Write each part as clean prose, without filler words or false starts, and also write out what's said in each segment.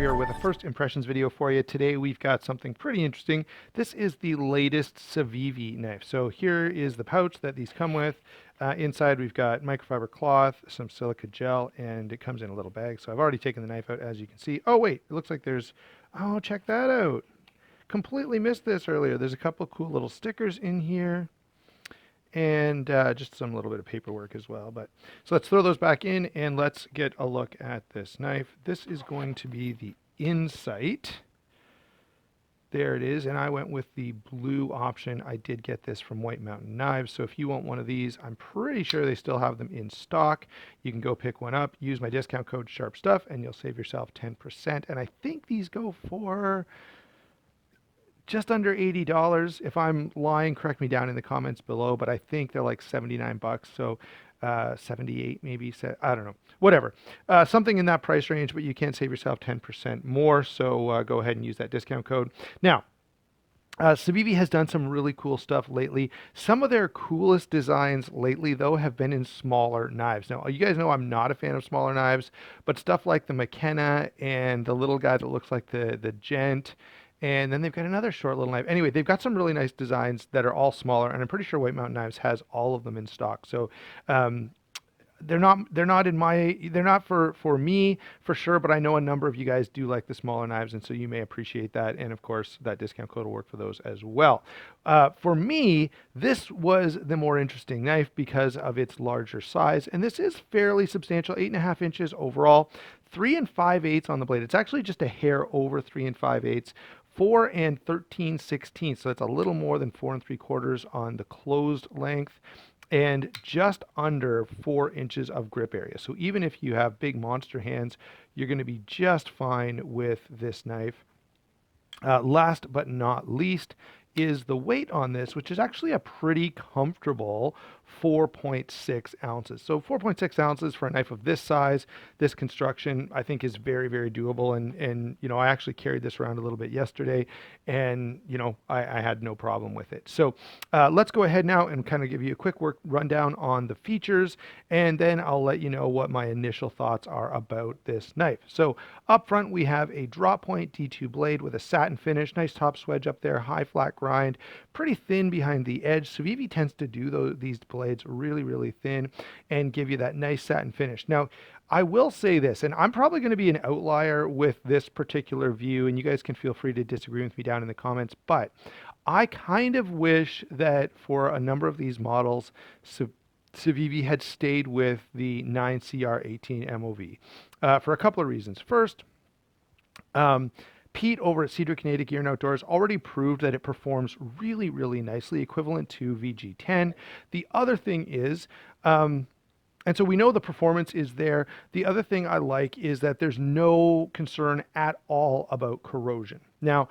here with a first impressions video for you. Today we've got something pretty interesting. This is the latest Civivi knife. So here is the pouch that these come with. Inside we've got microfiber cloth, some silica gel, and it comes in a little bag. So I've already taken the knife out, as you can see. Oh wait, it looks like there's, oh, check that out. Completely missed this earlier. There's a couple cool little stickers in here, and just some little bit of paperwork as well. But so let's throw those back in and let's get a look at this knife. This is going to be the Incite. There it is, and I went with the blue option. I did get this from White Mountain Knives, so if you want one of these, I'm pretty sure they still have them in stock. You can go pick one up, use my discount code SHARPSTUFF, and you'll save yourself 10%. And I think these go for just under $80. If I'm lying, correct me down in the comments below, but I think they're like 79 bucks. So 78 maybe, I don't know, whatever. Something in that price range, but you can save yourself 10% more. So go ahead and use that discount code. Now, Civivi has done some really cool stuff lately. Some of their coolest designs lately, though, have been in smaller knives. Now, you guys know I'm not a fan of smaller knives, but stuff like the McKenna and the little guy that looks like the Gent, and then they've got another short little knife. Anyway, they've got some really nice designs that are all smaller, and I'm pretty sure White Mountain Knives has all of them in stock. So they're not for me for sure, but I know a number of you guys do like the smaller knives, and so you may appreciate that. And of course, that discount code will work for those as well. For me, this was the more interesting knife because of its larger size, and this is fairly substantial, 8.5 inches overall, 3 5/8 on the blade. It's actually just a hair over 3 5/8. 4 13/16, so it's a little more than 4 3/4 on the closed length, and just under 4 inches of grip area. So even if you have big monster hands, you're going to be just fine with this knife. Last but not least is the weight on this, which is actually a pretty comfortable 4.6 ounces. So 4.6 ounces for a knife of this size, this construction, I think is very, very doable. And you know, I actually carried this around a little bit yesterday, and you know, I had no problem with it. So let's go ahead now and kind of give you a quick rundown on the features, and then I'll let you know what my initial thoughts are about this knife. So up front, we have a drop point D2 blade with a satin finish, nice top swedge up there, high flat grind, pretty thin behind the edge. Civivi tends to do these blades really, really thin and give you that nice satin finish. Now, I will say this, and I'm probably going to be an outlier with this particular view, and you guys can feel free to disagree with me down in the comments, but I kind of wish that for a number of these models, Civivi had stayed with the 9CR18 MOV for a couple of reasons. First, Pete over at Cedar Canadian Gear and Outdoors already proved that it performs really, really nicely, equivalent to VG10. The other thing is, and so we know the performance is there. The other thing I like is that there's no concern at all about corrosion. Now,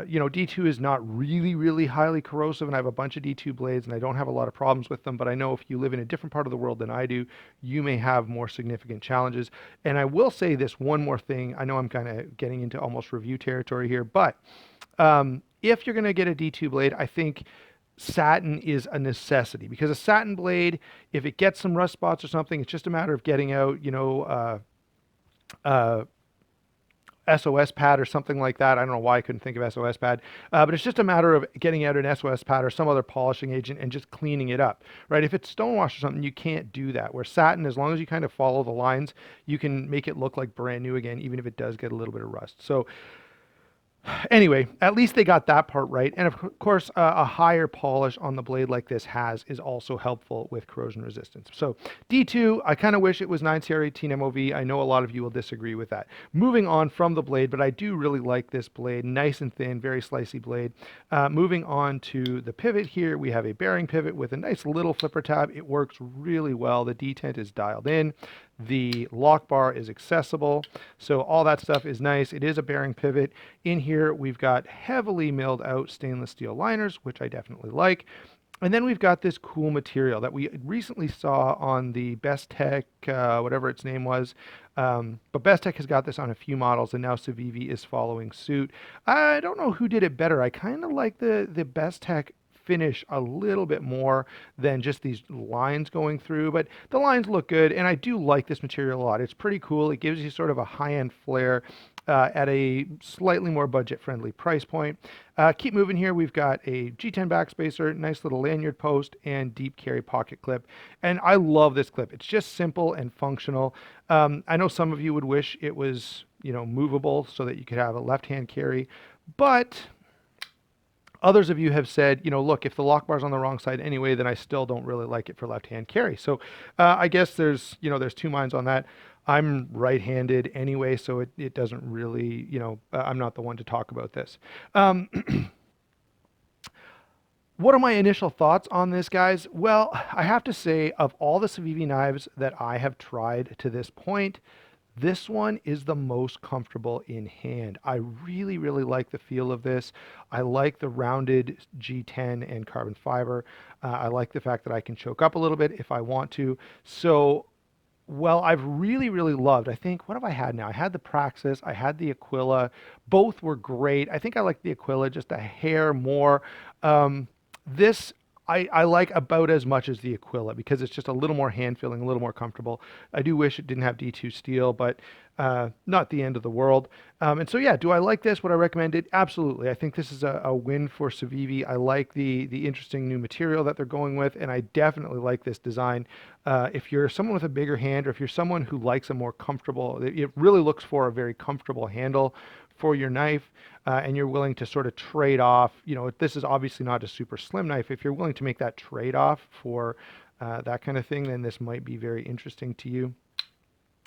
you know, D2 is not really, really highly corrosive, and I have a bunch of D2 blades, and I don't have a lot of problems with them, but I know if you live in a different part of the world than I do, you may have more significant challenges. And I will say this one more thing. I know I'm kind of getting into almost review territory here, but if you're going to get a D2 blade, I think satin is a necessity, because a satin blade, if it gets some rust spots or something, it's just a matter of getting out, you know, SOS pad or something like that. I don't know why I couldn't think of SOS pad, but it's just a matter of getting out an SOS pad or some other polishing agent and just cleaning it up, right? If it's stonewash or something, you can't do that. Where satin, as long as you kind of follow the lines, you can make it look like brand new again, even if it does get a little bit of rust. So anyway, at least they got that part right. And of course, a higher polish on the blade like this is also helpful with corrosion resistance. So D2, I kind of wish it was 9CR18 MOV. I know a lot of you will disagree with that. Moving on from the blade, but I do really like this blade. Nice and thin, very slicey blade. Moving on to the pivot here, we have a bearing pivot with a nice little flipper tab. It works really well. The detent is dialed in. The lock bar is accessible, so all that stuff is nice. It is a bearing pivot. In here, we've got heavily milled out stainless steel liners, which I definitely like. And then we've got this cool material that we recently saw on the Best Tech, whatever its name was. But Best Tech has got this on a few models, and now Civivi is following suit. I don't know who did it better. I kind of like the Best Tech finish a little bit more than just these lines going through, but the lines look good, and I do like this material a lot. It's pretty cool. It gives you sort of a high-end flair. at a slightly more budget-friendly price point. Keep moving here. We've got a G10 backspacer, nice little lanyard post, and deep carry pocket clip. And I love this clip. It's just simple and functional. I know some of you would wish it was, movable so that you could have a left-hand carry, but others of you have said, look, if the lock bar's on the wrong side anyway, then I still don't really like it for left-hand carry. So I guess there's two minds on that. I'm right-handed anyway, so it doesn't really, I'm not the one to talk about this. What are my initial thoughts on this, guys? Well, I have to say, of all the Civivi knives that I have tried to this point, this one is the most comfortable in hand. I really, really like the feel of this. I like the rounded G10 and carbon fiber. I like the fact that I can choke up a little bit if I want to. So, well, I've really, really loved, I think, what have I had now? I had the Praxis, I had the Aquila. Both were great. I think I like the Aquila just a hair more. This I like about as much as the Aquila because it's just a little more hand-feeling, a little more comfortable. I do wish it didn't have D2 steel, but not the end of the world. And so, yeah, do I like this? Would I recommend it? Absolutely. I think this is a win for Civivi. I like the interesting new material that they're going with, and I definitely like this design. If you're someone with a bigger hand, or if you're someone who likes a more comfortable, it really looks for a very comfortable handle for your knife, and you're willing to sort of trade off, this is obviously not a super slim knife. If you're willing to make that trade-off for that kind of thing, then this might be very interesting to you.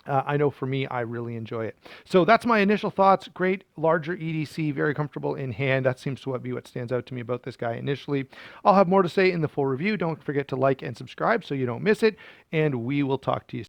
I know for me, I really enjoy it. So that's my initial thoughts. Great, larger EDC, very comfortable in hand. That seems to be what stands out to me about this guy initially. I'll have more to say in the full review. Don't forget to like and subscribe so you don't miss it, and we will talk to you soon.